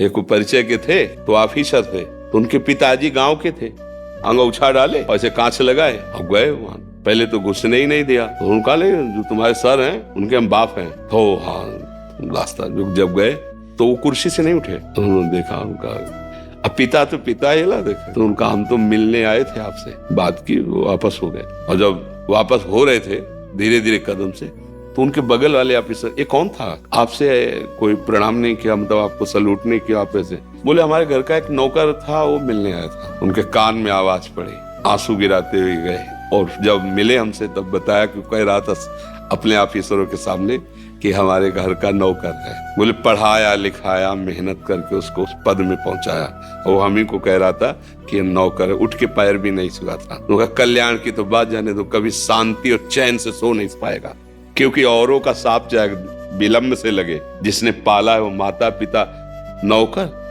एक परिचय के थे तो ऑफिसर थे, तो उनके पिताजी गांव के थे, अंगूठा डाले और ऐसे कांच लगाए और गए वहां। पहले तो घुसने ही नहीं दिया, तो उनका ले जो तुम्हारे सर हैं उनके हम बाप हैं। तो हाँ रास्ता जब गए तो वो कुर्सी से नहीं उठे, तो उन्होंने देखा उनका अब पिता तो पिता ही ला देखा, तो उनका हम तो मिलने आए थे आपसे, बात की, वो वापस हो गए। और जब वापस हो रहे थे धीरे धीरे कदम से, तो उनके बगल वाले ऑफिसर, ये कौन था, आपसे कोई प्रणाम नहीं किया, मतलब आपको सलूट नहीं किया आप ऐसे? बोले हमारे घर का एक नौकर था वो मिलने आया था। उनके कान में आवाज पड़ी, आंसू गिराते हुए गए और जब मिले हमसे तब बताया कि कह रहा था अपने ऑफिसरों के सामने कि हमारे घर का नौकर है। बोले पढ़ाया लिखाया मेहनत करके उसको उस पद में पहुंचाया, और हम ही को कह रहा था कि ये नौकर है, उठ के पैर भी नहीं छुआ था। उनका कल्याण की तो बात जाने दो, कभी शांति और चैन से सो नहीं पाएगा, क्योंकि औरों का साथ चाहे विलंब से लगे, जिसने पाला है वो माता पिता नौकर